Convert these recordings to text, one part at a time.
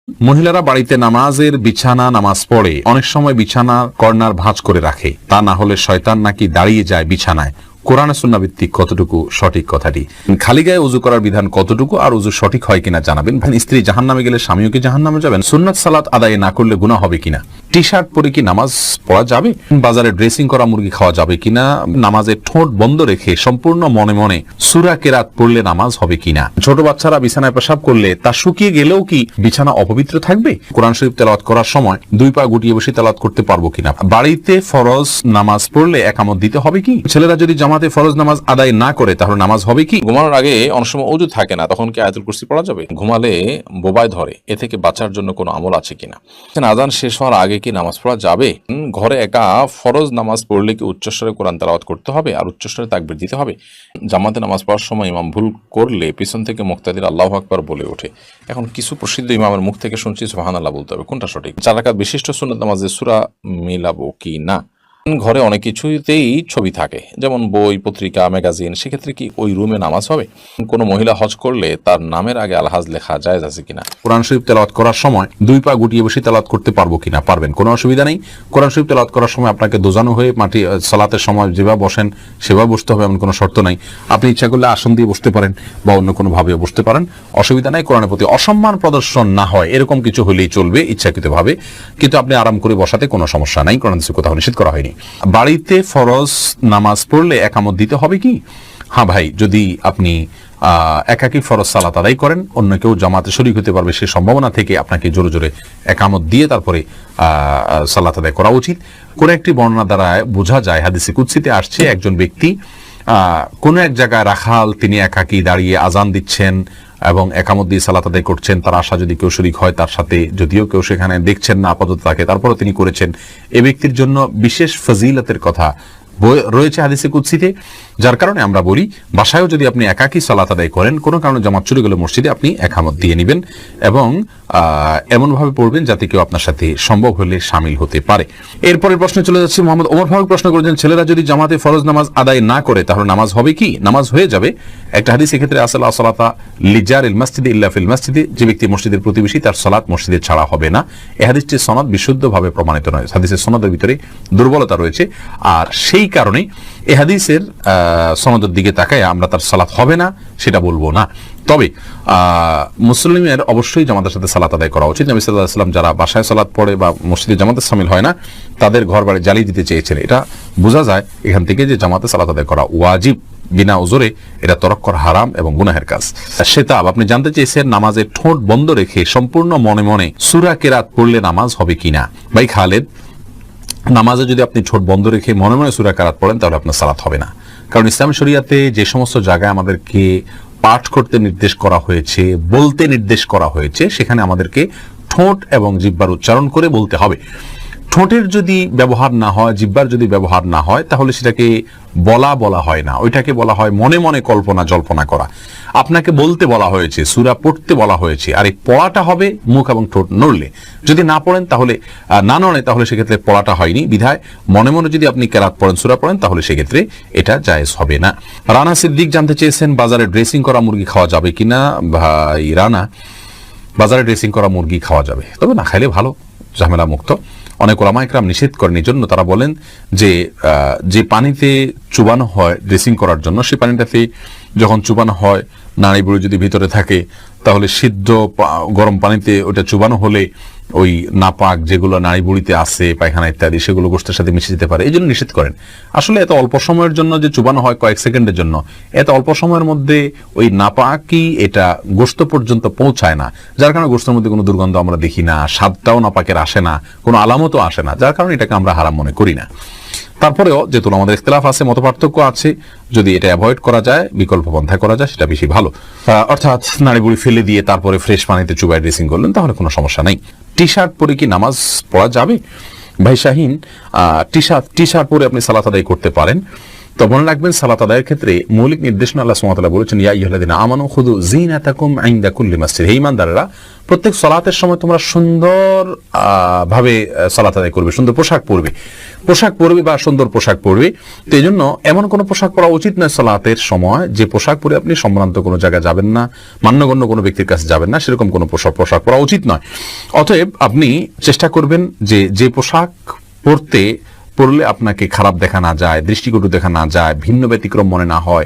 মহিলারা বাড়িতে নামাজের বিছানা নামাজ পড়ে অনেক সময় বিছানা কর্নার ভাঁজ করে রাখে, তা না হলে শয়তান নাকি দাঁড়িয়ে যায় বিছানায়। কোরআন সুন্নাহ ভিত্তিক কতটুকু সঠিক কথাটি? খালি গায়ে উযু করার বিধান কতটুকু আর উযু সঠিক হয় কিনা জানাবেন। স্ত্রী জাহান্নামে গেলে স্বামীও কি জাহান্নামে যাবেন? সুন্নাত সালাত আদায় না করলে গুনাহ হবে কিনা? টি শার্ট পরে কি নামাজ পড়া যাবে? বাজারে ড্রেসিং করা মুরগি খাওয়া যাবে কিনা? নামাজে ঠোঁট বন্ধ রেখে সম্পূর্ণ মনে মনে সূরা কেরাত পড়লে নামাজ হবে কিনা? ছোট বাচ্চারা বিছানায় পেশাব করলে তা শুকিয়ে গেলেও কি বিছানা অপবিত্র থাকবে? কোরআন শরীফ তেলাওয়াত করার সময় দুই পা গুটিয়ে বসে তেলাওয়াত করতে পারবো কিনা? বাড়িতে ফরজ নামাজ পড়লে একামত দিতে হবে কি? ছেলেরা যদি জামাতে ফরজ নামাজ আদায় না করে তাহলে নামাজ হবে কি? ঘুমানোর আগে অনেক সময় ওযু থাকে না, তখন কি আয়াতুল কুরসি পড়া যাবে? ঘুমালে বোবায় ধরে, এ থেকে বাঁচার জন্য কোনো আমল আছে কিনা? আযান শেষ হওয়ার আগে কি নামাজ পড়া যাবে? ঘরে একা ফরজ নামাজ পড়লে কি উচ্চস্বরে কোরআন তেলাওয়াত করতে হবে আর উচ্চস্বরে তাকবীর দিতে হবে? জামাতে নামাজ পড়ার সময় ইমাম ভুল করলে পিছন থেকে মুক্তাদির আল্লাহু আকবার বলে ওঠে। এখন কিছু প্রসিদ্ধ ইমামের মুখ থেকে শুনছি সুবহানাল্লাহ বলতে হবে, কোনটা সঠিক? 4 রাকাত বিশিষ্ট সুন্নাত নামাজে সূরা মিলাবো কি না? ঘরে অনেক কিছুতেই ছবি থাকে, যেমন বই, পত্রিকা, ম্যাগাজিন, সেক্ষেত্রে কি ওই রুমে নামাজ হবে? কোনো মহিলা হজ করলে তার নামের আগে আলহাজ লেখা জায়েজ আছে কিনা? কোরআন শরীফ তেলাওয়াত করার সময় দুই পা গুটিয়ে বসে তেলাওয়াত করতে পারবো কিনা? পারবেন, কোনো অসুবিধা নেই। কোরআন শরীফ তেলাওয়াত করার সময় আপনাকে দোজানো হয়ে মাটি সালাতের সময় যেভাবে বসেন সেভাবে বসতে হবে এমন কোনো শর্ত নাই। আপনি ইচ্ছা করলে আসন দিয়ে বসতে পারেন বা অন্য কোনো ভাবে বসতে পারেন, অসুবিধা নাই। কোরআনের প্রতি অসম্মান প্রদর্শন না হয় এরকম কিছু হলেই চলবে ইচ্ছাকৃতভাবে, কিন্তু আপনি আরাম করে বসাতে কোনো সমস্যা নাই, কোরআন কোথাও নিষেধ করা হয়নি। বাড়িতে ফরজ নামাজ পড়লে একামত দিতে হবে কি? হ্যাঁ ভাই, যদি আপনি একাকী ফরজ সালাত আদায় করেন, অন্য কেউ জামাতে শরীক হতে পারবে সে সম্ভাবনা থেকে আপনাকে জোরে জোরে একামত দিয়ে তারপরে সালাত আদায় করা উচিত। কোন একটি বর্ণনা দ্বারা বোঝা যায়, হাদিসে কুদসিতে আসছে, একজন ব্যক্তি কোনো এক জায়গায় রাখাল, তিনি একাকী দাঁড়িয়ে আজান দিচ্ছেন এবং একামত দিয়ে সালাত আদায় করছেন। তার আশা যদি কেউ শরীক হয় তার সাথে, যদিও কেউ সেখানে দেখছেন না আপাতত তাকে, তারপরে তিনি করেছেন, এ ব্যক্তির জন্য বিশেষ ফজিলতের কথা রয়েছে হাদিসে কুদসিতে। যার কারণে আমরা বলি, বাসায়ও যদি আপনি একাকী সালাত আদায় করেন, কোনো কারণে জামাত চলে গেলে মসজিদে আপনি একামত দিয়ে নেবেন এবং এমনভাবে পড়বেন যাতে কেউ আপনার সাথে সম্ভব হলে শামিল হতে পারে। এরপরের প্রশ্নে চলে যাচ্ছে। মোহাম্মদ ওমর ফারুক প্রশ্ন করেছেন, ছেলেরা যদি জামাতে ফরজ নামাজ আদায় না করে তাহলে নামাজ হবে কি? নামাজ হয়ে যাবে। একটা হাদিস এক্ষেত্রে আসে, লা সালাতা লিজারিল মাসজিদি ইল্লা ফিল মাসজিদি, যে ব্যক্তি মসজিদের প্রতিবেশী তার সালাত মসজিদে ছাড়া হবে না। এই হাদিসটির সনদ বিশুদ্ধভাবে প্রমাণিত নয়, হাদিসের সনদের ভিতরে দুর্বলতা রয়েছে, আর সেই কারণে এই হাদিসের সনদের দিকে তাকায় আমরা তার সালাত হবে না সেটা বলবো না। তবে মুসলিমের অবশ্যই জামাতের সাথে সালাত আদায় করা উচিত। নবী সাল্লাল্লাহু আলাইহি ওয়াসাল্লাম যারা বাসায় সালাত পড়ে বা মসজিদে জামাতে শামিল হয় না তাদের ঘর বাড়ি জ্বালিয়ে দিতে চেয়েছেন। এটা বোঝা যায় এখান থেকে যে জামাতে সালাত আদায় করা ওয়াজিব, বিনা উযরে এটা তরক করা হারাম এবং গুনাহের কাজ। সেতাব আপনি জানতে চেয়েছেন, নামাজে ঠোঁট বন্ধ রেখে সম্পূর্ণ মনে মনে সূরা কেরাত পড়লে নামাজ হবে কিনা? ভাই খালেদ, নামাজে যদি আপনি ঠোঁট বন্ধ রেখে মনে মনে সূরা কেরাত পড়েন তাহলে আপনার সালাত হবে না। কারণ ইসলাম শরীয়তে যে সমস্ত জায়গায় আমাদেরকে পাঠ করতে নির্দেশ করা হয়েছে, বলতে নির্দেশ করা হয়েছে, সেখানে আমাদেরকে ঠোঁট এবং জিহ্বার উচ্চারণ করে বলতে হবে। ঠোঁটের যদি ব্যবহার না হয়, জিহ্বার যদি ব্যবহার না হয়, তাহলে সেটাকে বলা হয় না, ওইটাকে বলা হয় মনে মনে কল্পনা জল্পনা করা। আপনাকে বলতে বলা হয়েছে, সূরা পড়তে বলা হয়েছে, আর এই পড়াটা হবে মুখ এবং ঠোঁট নড়লে। যদি না পড়েন তাহলে, না নড়ে তাহলে সেক্ষেত্রে পড়াটা হয়নি। বিধায় মনে মনে যদি আপনি কেরাত পড়েন, সূরা পড়েন, তাহলে সেক্ষেত্রে এটা জায়েজ হবে না। রানা সিদ্দিক জানতে চেয়েছেন, বাজারে ড্রেসিং করা মুরগি খাওয়া যাবে কিনা? ভাই রানা, বাজারে ড্রেসিং করা মুরগি খাওয়া যাবে, তবে না খাইলে ভালো, ঝামেলা মুক্ত। অনেক ওলামা ইকরাম নিষেধ করেন, এই জন্য তারা বলেন যে পানিতে চুবানো হয় ড্রেসিং করার জন্য, সেই পানিটাতে যখন চুবানো হয় নাড়ি বুড়ি যদি ভিতরে থাকে, তাহলে সিদ্ধ গরম পানিতে ওটা চুবানো হলে ওই নাপাক যেগুলো নাড়ি বুড়িতে আছে, পায়খানা ইত্যাদি, সেগুলো গোশতের সাথে মিশে যেতে পারে, এই জন্য নিষেধ করেন। আসলে এত অল্প সময়ের জন্য যে চুবানো হয়, কয়েক সেকেন্ডের জন্য, এত অল্প সময়ের মধ্যে ওই নাপাকি এটা গোশত পর্যন্ত পৌঁছায় না, যার কারণে গোশতের মধ্যে কোনো দুর্গন্ধ আমরা দেখি না, স্বাদটাও নাপাকের আসে না, কোনো আলামতও আসে না, যার কারণে এটাকে আমরা হারাম মনে করি না। তারপরেও যেহেতু আমাদের ইখতিলাফ আছে, মত পার্থক্য আছে, যদি এটা অ্যাভয়েড করা যায়, বিকল্প পন্থায় করা যায়, সেটা বেশি ভালো। অর্থাৎ নাড়ি বুড়ি ফেলে দিয়ে তারপরে ফ্রেশ পানিতে চুবাই ড্রেসিং করলেন, তাহলে কোনো সমস্যা নেই। টি শার্ট পরে কি নামাজ পড়া যাবে? ভাই শাহিন, টি শার্ট পরে আপনি সালাত আদায় করতে পারেন, তো মনে রাখবেন সালাত আদায়ের ক্ষেত্রে মৌলিক নির্দেশনা আল্লাহ সুবহানাহু ওয়া তাআলা বলেছেন, ইয়া আইয়ুহাল্লাযীনা আমানু খুযু যিনাতাকুম ইনদা কুল্লি মাসজিদ। হে ঈমানদাররা, প্রত্যেক সালাতের সময় তোমরা সুন্দর ভাবে সালাত আদায় করবে, সুন্দর পোশাক পরবে বা সুন্দর পোশাক পরবে। তো এই জন্য এমন কোনো পোশাক পরা উচিত নয় সালাতের সময় যে পোশাক পরে আপনি সম্ভ্রান্ত কোনো জায়গায় যাবেন না, মান্যগণ্য কোনো ব্যক্তির কাছে যাবেন না, সেরকম কোনো পোশাক পরা উচিত নয়। অতএব আপনি চেষ্টা করবেন যে পোশাক পরলে আপনাকে খারাপ দেখা না যায়, দৃষ্টিকটু দেখা না যায়, ভিন্ন ব্যতিক্রম মনে না হয়,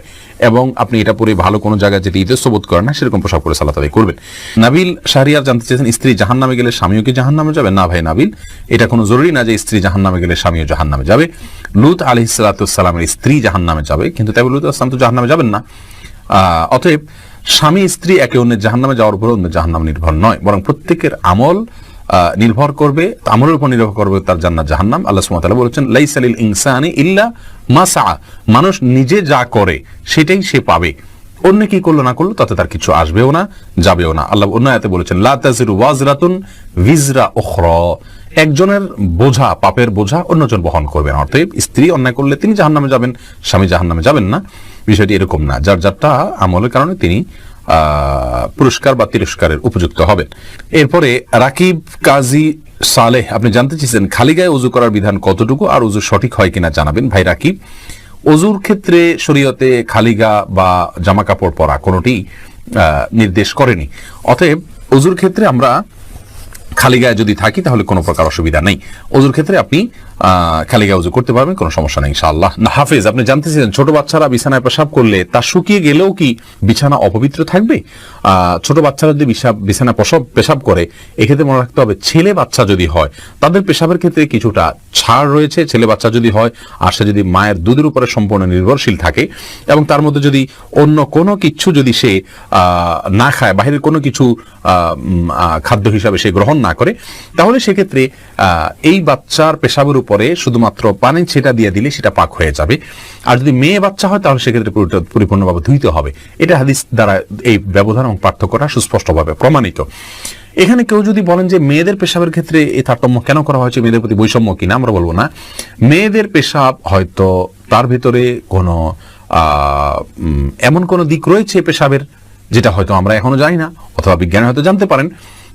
এবং আপনি এটা পরে ভালো কোনো জায়গায় যেতে ইতস্ত বোধ করেন না, সেরকম পোশাক পরে সালাত আদায় করবেন। নাবিল শাহরিয়ার জানতে চেয়েছেন, স্ত্রী জাহান্নামে গেলে স্বামীও কি জাহান্নামে যাবে? না ভাই নাবিল, এটা কোনো জরুরি না যে স্ত্রী জাহান্নামে গেলে স্বামীও জাহান্নামে যাবে। লূত আলাইহিস সালামের স্ত্রী জাহান্নামে যাবে, কিন্তু তাই বলে লূত আসলাম তো জাহান্নামে যাবেন না। অতএব স্বামী স্ত্রী একে অন্যের জাহান্নামে যাওয়ার উপর অন্য জাহান্নাম নির্ভর নয়, বরং প্রত্যেকের আমল নির্ভর করবে, আমলের উপর নির্ভর করবে তার জান্নাত জাহান্নাম। আল্লাহ সুবহানাহু ওয়া তাআলা বলেছেন, লাইসা লিল ইনসানি ইল্লা মা সাআ, মানুষ নিজে যা করে সেটাই সে পাবে, অন্য কি করলো না করলো তাতে তার কিছু আসবেও না, যাবেও না। আল্লাহ অন্য আয়াতে বলেছেন, লা তাজিরু ওয়াজরাতুন ভিজরা উখরা, একজনের বোঝা, পাপের বোঝা অন্যজন বহন করবেন। অর্থাৎ স্ত্রী অন্যায় করলে তিনি জাহান্নামে যাবেন, স্বামী জাহান্নামে যাবেন না। বিষয়টি এরকম না, যার যারটা আমলের কারণে তিনি পুরস্কার বা তিরস্কারের উপযুক্ত হবেন। এরপরে রাকিব কাজী সালেহ আপনি জানতে চেয়েছেন, খালি গায়ে ওযু করার বিধান কতটুকু আর ওযু সঠিক হয় কিনা জানাবেন। ভাই রাকিব, ওযুর ক্ষেত্রে শরীয়তে খালি গা বা জামা কাপড় পরা কোনোটি নির্দেশ করেনি। অতএব ওযুর ক্ষেত্রে আমরা খালি গায়ে যদি থাকি তাহলে কোনো প্রকার অসুবিধা নেই। ওযুর ক্ষেত্রে আপনি খালি গায়ে ওযু করতে পারবেন, কোনো সমস্যা নেই ইনশাআল্লাহ। হাফেজ আপনি জানতে চেয়েছেন, ছোট বাচ্চারা বিছানায় পেশাব করলে তা শুকিয়ে গেলেও কি বিছানা অপবিত্র থাকবে? ছোট বাচ্চারা যদি বিছানা পেশাব করে, এক্ষেত্রে মনে রাখতে হবে ছেলে বাচ্চা যদি হয় তাদের পেশাবের ক্ষেত্রে কিছুটা ছাড় রয়েছে। ছেলে বাচ্চা যদি হয় আর সে যদি মায়ের দুধের উপরে সম্পূর্ণ নির্ভরশীল থাকে এবং তার মধ্যে যদি অন্য কোনো কিছু যদি সে না খায়, বাহিরের কোনো কিছু খাদ্য হিসাবে সে গ্রহণ না করে, তাহলে সেক্ষেত্রে এই বাচ্চার পেশাবের উপরে শুধুমাত্র পানি ছেটা দিয়ে দিলে সেটা পাক হয়ে যাবে। আর যদি মেয়ে বাচ্চা হয় তাহলে সেক্ষেত্রে পরিপূর্ণভাবে ধুইতে হবে। এটা হাদিস দ্বারা এই ব্যবধান এবং পার্থক্যটা সুস্পষ্টভাবে প্রমাণিত। এখানে কেউ যদি বলেন যে মেয়েদের পেশাবের ক্ষেত্রে এই তারতম্য কেন করা হয়েছে, মেয়েদের প্রতি বৈষম্য কিনা, আমরা বলবো না। মেয়েদের পেশাব হয়তো তার ভিতরে কোনো এমন কোনো দিক রয়েছে পেশাবের যেটা হয়তো আমরা এখনো জানি না, অথবা বিজ্ঞানী হয়তো জানতে পারেন,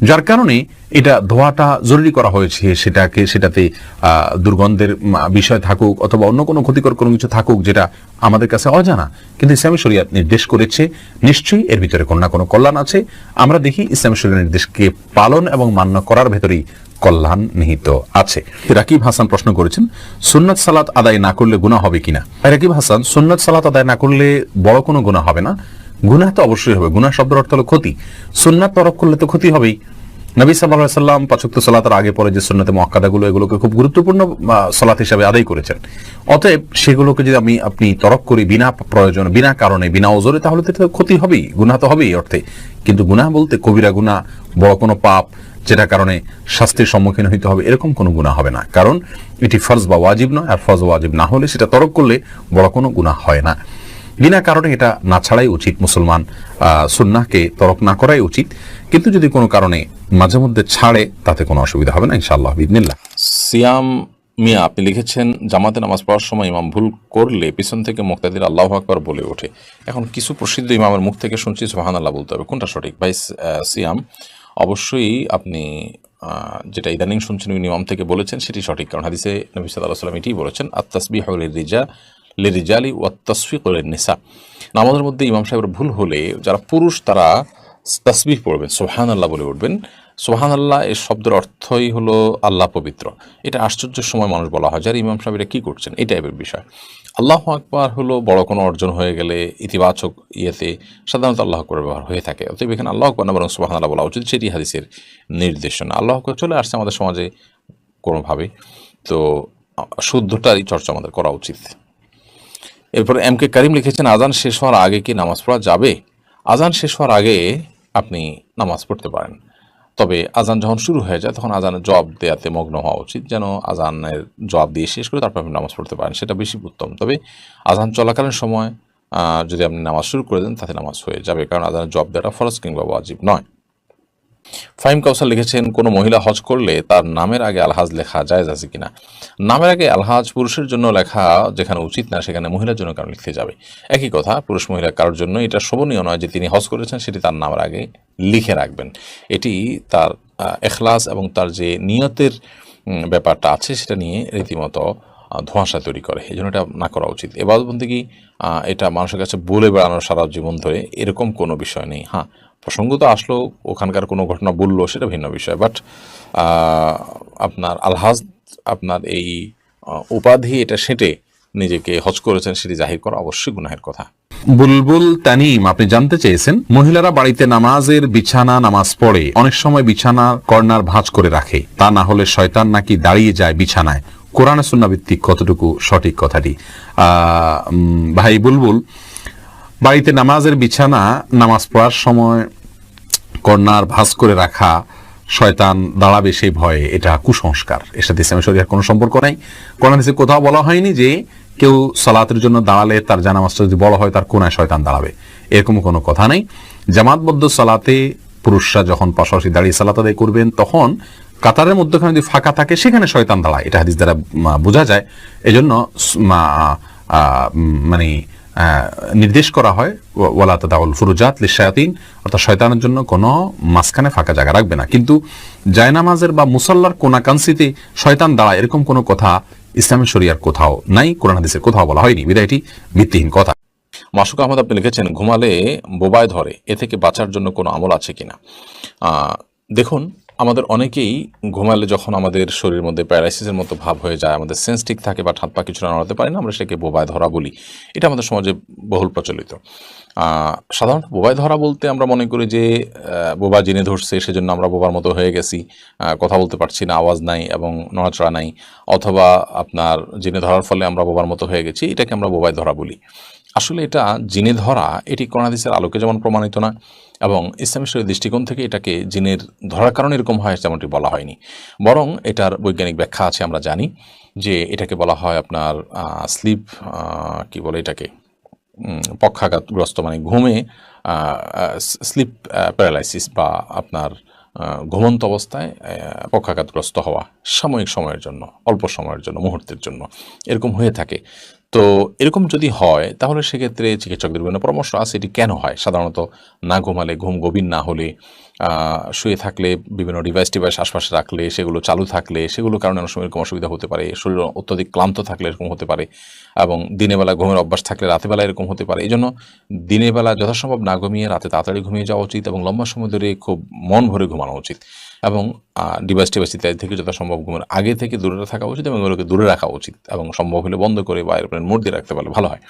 যার কারণে এটা ধোয়াটা জরুরি করা হয়েছে। সেটাতে দুর্গন্ধের বিষয় থাকুক অথবা অন্য কোনো ক্ষতিকর কোনো কিছু থাকুক যেটা আমাদের কাছে অজানা, কিন্তু ইসলামী শরীয়ত নির্দেশ করেছে, নিশ্চয়ই এর ভিতরে কোনো না কোনো কল্যাণ আছে। আমরা দেখি ইসলামী শরীয়ত নির্দেশকে পালন এবং মান্য করার ভেতরেই কল্যাণ নিহিত আছে। রাকিব হাসান প্রশ্ন করেছেন, সুন্নাত সালাত আদায় না করলে গুনাহ হবে কিনা? রাকিব হাসান, সুন্নাত সালাত আদায় না করলে বড় কোনো গুনাহ হবে না। গুনাহ তো অবশ্যই হবে, গুনাহ শব্দের অর্থ হলো ক্ষতি। সুন্নাত তরক করলে তো ক্ষতি হবেই। নবী সাল্লাল্লাহু আলাইহি সাল্লাম ৫ ওয়াক্ত সালাতের আগে পরে যে সুন্নাতে মুআক্কাদাগুলো, এগুলোকে খুব গুরুত্বপূর্ণ সালাত হিসেবে আদায় করেছেন। অতএব সেগুলোকে যদি আপনি তরক করি বিনা প্রয়োজনে, বিনা কারণে, বিনা ওজরে, তাহলে তো ক্ষতি হবেই, গুনাহ তো হবেই অর্থে। কিন্তু গুনাহ বলতে কবিরা গুনাহ, বড় কোনো পাপ যেটা কারণে শাস্তির সম্মুখীন হইতে হবে, এরকম কোনো গুনাহ হবে না। কারণ এটি ফরজ বা ওয়াজিব নয়, আর ফরজ ওয়াজিব না হলে সেটা তরক করলে বড় কোনো গুনাহ হয় না। বিনা কারণে এটা না ছাড়াই উচিত, মুসলমান সুন্নাহকে তরক না করাই উচিত। কিন্তু যদি কোনো কারণে মাঝে মধ্যে ছাড়ে তাতে কোনো অসুবিধা হবে না ইনশাআল্লাহ বিইذনিল্লাহ। সিয়াম মিয়া আপনি লিখেছেন, জামাতে নামাজ পড়ার সময় ইমাম ভুল করলে পিছন থেকে মুক্তাদির আল্লাহু আকবার বলে ওঠে। এখন কিছু প্রসিদ্ধ ইমামের মুখ থেকে শুনছি সুবহানাল্লাহ বলতে হবে, কোনটা সঠিক? ভাই সিয়াম, অবশ্যই আপনি যেটা ইদানিং শুনছেন ইমাম থেকে বলেছেন সেটি সঠিক, কারণ হাদিসে নবী সাল্লাল্লাহু আলাইহি ওয়াসাল্লাম এটিই বলেছেন, আত-তাসবিহু লিরিজালি ওয়াত-তাসফিকু লিন-নিসা। নামাজের মধ্যে ইমাম সাহেবের ভুল হলে যারা পুরুষ তারা তাসবিহ পড়বেন, সুবহানাল্লাহ বলে উঠবেন। সুবহানাল্লাহ এর শব্দের অর্থই হলো আল্লাহ পবিত্র। এটা আশ্চর্যের সময় মানুষ বলা হয়, যারা ইমাম সাহেব এটা কী করছেন, এই টাইপের বিষয়। আল্লাহু আকবার হলো বড় কোনো অর্জন হয়ে গেলে ইতিবাচক ইয়েতে সাধারণত আল্লাহু আকবার ব্যবহার হয়ে থাকে। অতএব এখানে আল্লাহু আকবার না বরং সুবহানাল্লাহ বলা উচিত, সেটি হাদিসের নির্দেশনা। আল্লাহু আকবার চলে আসছে আমাদের সমাজে কোনোভাবে, তো শুদ্ধটারই চর্চা আমাদের করা উচিত। এরপরে এম কে করিম লিখেছেন, আজান শেষ হওয়ার আগে কি নামাজ পড়া যাবে? আজান শেষ হওয়ার আগে আপনি নামাজ পড়তে পারেন, তবে আজান যখন শুরু হয়ে যায় তখন আজানের জবাব দেওয়াতে মগ্ন হওয়া উচিত, যেন আজানের জবাব দিয়ে শেষ করে তারপর আপনি নামাজ পড়তে পারেন, সেটা বেশি উত্তম। তবে আজান চলাকালীন সময় যদি আপনি নামাজ শুরু করে দেন তাতে নামাজ হয়ে যাবে, কারণ আজানের জবাব দেওয়াটা ফরজ কিংবা ওয়াজিব নয়। ফাহিম কাউসার লিখেছেন, কোনো মহিলা হজ করলে তার নামের আগে আলহাজ লেখা জায়েজ আছে কিনা? নামের আগে আলহাজ পুরুষের জন্য লেখা যেখানে উচিত না সেখানে মহিলার জন্য কারণ লিখতে যাবে? একই কথা, পুরুষ মহিলা কারোর জন্য এটা শোভনীয় নয় যে তিনি হজ করেছেন সেটি তার নামের আগে লিখে রাখবেন। এটি তার এখলাস এবং তার যে নিয়তের ব্যাপারটা আছে সেটা নিয়ে রীতিমতো ধোঁয়াশা তৈরি করে। এই জন্য এটা না করা উচিত। এবার বলতে কি এটা মানুষের কাছে বলে বেড়ানোর সারা জীবন ধরে এরকম কোনো বিষয় নেই। হ্যাঁ, প্রসঙ্গ তো আসলো, ওখানকার কোনো ঘটনা বললো, সেটা ভিন্ন বিষয়। বাট আপনার আলহাজ, আপনার এই উপাধি এটা সেটে নিজেকে হজ করেছেন সেটি জাহির করা অবশ্যই গুনাহের কথা। বুলবুল তানিম আপনি জানতে চেয়েছেন, মহিলারা বাড়িতে নামাজের বিছানা নামাজ পড়ে অনেক সময় বিছানার কর্নার ভাঁজ করে রাখে, তা না হলে শয়তান নাকি দাঁড়িয়ে যায় বিছানায়, কোরআন সুন্নাহ ভিত্তিক কতটুকু সঠিক কথাটি? ভাই বুলবুল, বাড়িতে নামাজের বিছানা নামাজ পড়ার সময় কর্নার ভাঁজ করে রাখা, শয়তান দাঁড়াবে সেই ভয়ে, এটা কুসংস্কার। এর সাথে ইসলামের শরীয়তের কোনো সম্পর্ক নাই। কোরআন হাদিসে কোথাও বলা হয়নি যে কেউ সালাতের জন্য দাঁড়ালে তার জানামাজটা যদি বড় হয় তার কোনায় শয়তান দাঁড়াবে, এরকম কোনো কথা নেই। জামাতবদ্ধ সালাতে পুরুষরা যখন পাশাপাশি দাঁড়িয়ে সালাত আদায় করবেন তখন কাতারের মধ্যখানে যদি ফাঁকা থাকে সেখানে শয়তান দাঁড়ায়, এটা হাদিস দ্বারা বোঝা যায়। এজন্য মানে নির্দেশ করা হয় ওয়ালা তাদাউল ফুরুজাত লিশায়াতিন, অর্থাৎ শয়তানের জন্য কোনো মাঝখানে ফাঁকা জায়গা রাখবে না। কিন্তু জায়নামাজের বা মুসাল্লার কোনাকাংশিতে শয়তান দাঁড়ায় এরকম কোনো কথা ইসলামের শরিয়ার কোথাও নাই, কোরআন হাদিসের কোথাও বলা হয়নি, বিধায় এটি ভিত্তিহীন কথা। মাসুক আহমদ আপনি লিখেছেন, ঘুমালে বোবায় ধরে, এ থেকে বাঁচার জন্য কোনো আমল আছে কিনা? দেখুন, আমাদের অনেকেই ঘুমালে যখন আমাদের শরীরের মধ্যে প্যারালাইসিসের মতো ভাব হয়ে যায়, আমাদের সেন্স ঠিক থাকে বা হাত পা কিছু নাড়াতে পারি না, আমরা সেটাকে বোবায় ধরা বলি। এটা আমাদের সমাজে বহুল প্রচলিত। সাধারণত বোবায় ধরা বলতে আমরা মনে করি যে বোবা জিনে ধরছে, সেজন্য আমরা বোবার মতো হয়ে গেছি, কথা বলতে পারছি না, আওয়াজ নাই এবং নড়াচড়া নাই, অথবা আপনার জিনে ধরার ফলে আমরা বোবার মতো হয়ে গেছি, এটাকে আমরা বোবায় ধরা বলি। আসলে এটা জিনে ধরা, এটি কোরআন হাদিসের আলোকে যেমন প্রমাণিত না, এবং ইসলামের শরীয়তের দৃষ্টিকোণ থেকে এটাকে জিনের ধরার কারণে এরকম হয় যেমনটি বলা হয়নি। বরং এটার বৈজ্ঞানিক ব্যাখ্যা আছে। আমরা জানি যে এটাকে বলা হয় আপনার স্লিপ, কি বলে এটাকে, পক্ষাঘাতগ্রস্ত, মানে ঘুমে স্লিপ প্যারালাইসিস, বা আপনার ঘুমন্ত অবস্থায় পক্ষাঘাতগ্রস্ত হওয়া সাময়িক সময়ের জন্য, অল্প সময়ের জন্য, মুহূর্তের জন্য এরকম হয়ে থাকে। তো এরকম যদি হয় তাহলে সেক্ষেত্রে চিকিৎসকদের বিভিন্ন পরামর্শ আছে এটি কেন হয়। সাধারণত না ঘুমালে, ঘুম গভীর না হলে, শুয়ে থাকলে, বিভিন্ন ডিভাইস আশপাশে রাখলে, সেগুলো চালু থাকলে, সেগুলোর কারণে অনেক সময় এরকম অসুবিধা হতে পারে। শরীর অত্যধিক ক্লান্ত থাকলে এরকম হতে পারে, এবং দিনের বেলা ঘুমের অভ্যাস থাকলে রাতের বেলা এরকম হতে পারে। এই জন্য দিনের বেলা যথাসম্ভব না ঘুমিয়ে রাতে তাড়াতাড়ি ঘুমিয়ে যাওয়া উচিত, এবং লম্বা সময় ধরে খুব মন ভরে ঘুমানো উচিত, এবং ডিভাইস ইত্যাদি থেকে যথাসম্ভব ঘুমের আগে থেকে দূরে থাকা উচিত, এবং এগুলোকে দূরে রাখা উচিত, এবং সম্ভব হলে বন্ধ করে বা এরপরে মোড দিয়ে রাখতে পারলে ভালো হয়।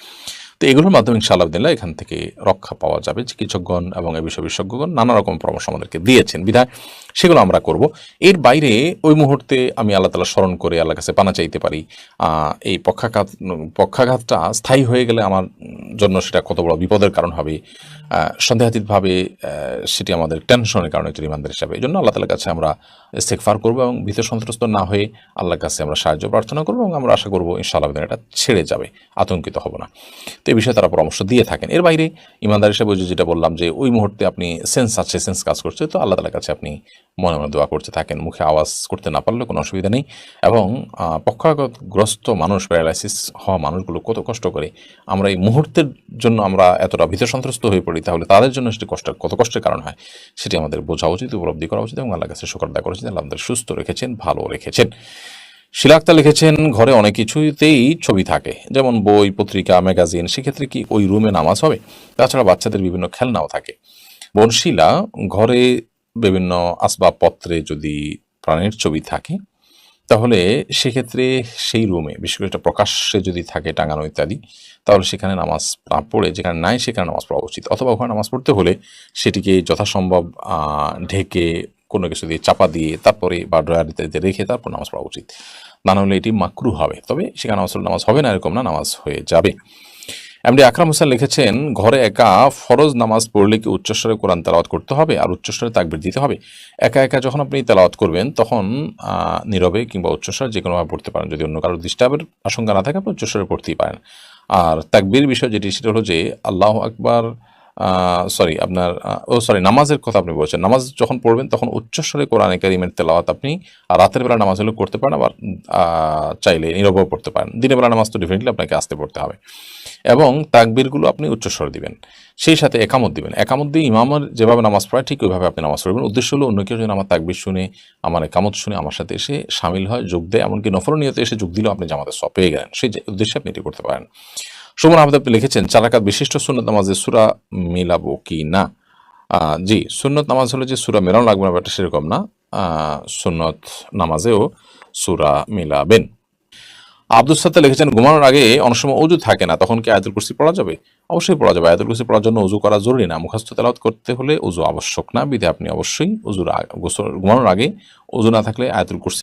তো এগুলোর মাধ্যমে ইনশাআল্লাহ দিল্লাহ এখান থেকে রক্ষা পাওয়া যাবে। চিকিৎসকগণ এবং এ বিষয়ে বিশেষজ্ঞগণ নানা রকম পরামর্শ আমাদেরকে দিয়েছেন, বিধায় সেগুলো আমরা করব। এর বাইরে ওই মুহূর্তে আমি আল্লাহ তাআলা স্মরণ করে আল্লাহর কাছে পানা চাইতে পারি। এই পক্ষাঘাতটা স্থায়ী হয়ে গেলে আমার জন্য সেটা কত বড় বিপদের কারণ হবে, সন্দেহাতীতভাবে সেটি আমাদের টেনশনের কারণে একজন ইমানদার হিসাবে। এই জন্য আল্লাহ তাআলার কাছে আমরা ইস্তেগফার করবো, এবং ভীত সন্ত্রস্ত না হয়ে আল্লাহর কাছে আমরা সাহায্য প্রার্থনা করবো, এবং আমরা আশা করবো ইনশাআল্লাহ এটা ছেড়ে যাবে, আতঙ্কিত হব না। তো এই বিষয়ে তারা পরামর্শ দিয়ে থাকেন। এর বাইরে ইমানদার হিসাবে যেটা বললাম যে ওই মুহূর্তে আপনি সেন্স আছে, সেন্স কাজ করছে, তো আল্লাহ তাআলার কাছে আপনি মনে মনে দোয়া করতে থাকেন, মুখে আওয়াজ করতে না পারলে কোনো অসুবিধা নেই। এবং পক্ষাঘাতগ্রস্ত মানুষ, প্যারালাইসিস হওয়া মানুষগুলো কত কষ্ট করে, আমরা এই মুহূর্তের জন্য আমরা এতটা ভীত সন্ত্রস্ত হয়ে পড়ি, তাহলে তাদের জন্য সেটি কত কষ্টের কারণ হয় সেটি আমাদের বোঝা উচিত, উপলব্ধি করা উচিত, এবং আল্লাহর কাছে শুকর আদায় করা উচিত। আল্লাহ আমাদের সুস্থ রেখেছেন, ভালো রেখেছেন। শিলা আক্তার লিখেছেন, ঘরে অনেক কিছুতেই ছবি থাকে, যেমন বই, পত্রিকা, ম্যাগাজিন, সেক্ষেত্রে কি ওই রুমে নামাজ হবে? তাছাড়া বাচ্চাদের বিভিন্ন খেলনাও থাকে। বোন শিলা, ঘরে বিভিন্ন আসবাবপত্রে যদি প্রাণীর ছবি থাকে তাহলে সেক্ষেত্রে সেই রুমে, বিশেষ করে এটা প্রকাশ্যে যদি থাকে টাঙানো ইত্যাদি, তাহলে সেখানে নামাজ না পড়ে, যেখানে নাই সেখানে নামাজ পড়া উচিত। অথবা ওখানে নামাজ পড়তে হলে সেটিকে যথাসম্ভব ঢেকে কোনো কিছু দিয়ে চাপা দিয়ে তারপরে বা ড্রয়ার ইত্যাদিতে রেখে তারপর নামাজ পড়া উচিত, না হলে এটি মাকরু হবে। তবে সেখানে নামাজ হবে না এরকম না, নামাজ হয়ে যাবে। এমডি আকরাম হোসেন লিখেছেন, ঘরে একা ফরজ নামাজ পড়লে কি উচ্চস্বরে কোরআন তেলাওয়াত করতে হবে আর উচ্চস্বরে তাকবীর দিতে হবে? একা একা যখন আপনি তেলাওয়াত করবেন তখন নীরবে কিংবা উচ্চস্বরে যে কোনোভাবে পড়তে পারেন, যদি অন্য কারোর ডিস্টার্বের আশঙ্কা না থাকে আপনি উচ্চস্বরে পড়তেই পারেন। আর তাকবীর বিষয় যেটি, সেটা হলো যে আল্লাহু আকবার নামাজের কথা আপনি বলছেন। নামাজ যখন পড়বেন তখন উচ্চস্বরে কোরআনে কারীমের তেলাওয়াত আপনি রাতের বেলা নামাজ হলে করতে পারেন, আবার চাইলে নীরবেও পড়তে পারেন। দিনের বেলা নামাজ তো ডেফিনেটলি আপনাকে আস্তে পড়তে হবে, এবং তাকবীরগুলো আপনি উচ্চস্বরে দিবেন, সেই সাথে একামত দিবেন। একামত দিয়ে ইমামের যেভাবে নামাজ পড়ায় ঠিক ওইভাবে আপনি নামাজ পড়বেন। উদ্দেশ্য হলো অন্য কেউ যেন আমার তাকবীর শুনে, আমার একামত শুনে আমার সাথে এসে শামিল হয়, যোগ দেয়, এমনকি নফল নিয়তে এসে যোগ দিলেও আপনি জামাতের সওয়াব পেয়ে গেলেন। সেই উদ্দেশ্যে আপনি এটি করতে পারেন। সুমন আহমেদ আপনি লিখেছেন 4 রাকাত বিশিষ্ট সুন্নত নামাজে সূরা মিলাবো কি না? জি, সুন্নত নামাজ হলে যে সূরা মেলানো লাগবে না ব্যাপারটা সেরকম না। সুন্নত নামাজেও সূরা মিলাবেন। আব্দুল সাত্তার লিখেছেন ঘুমানোর আগে অনেক সময় অজু থাকে না, তখন কি আয়াতুল কুরসি পড়া যাবে? অবশ্যই পড়া যাবে। আয়াতুল কুরসি পড়ার জন্য অজু করা জরুরি না, মুখস্থ তেলাওয়াত করতে হলে অজু আবশ্যক না, বিধায় আপনি অবশ্যই ঘুমানোর আগে অজু না থাকলে আয়াতুল কুরসি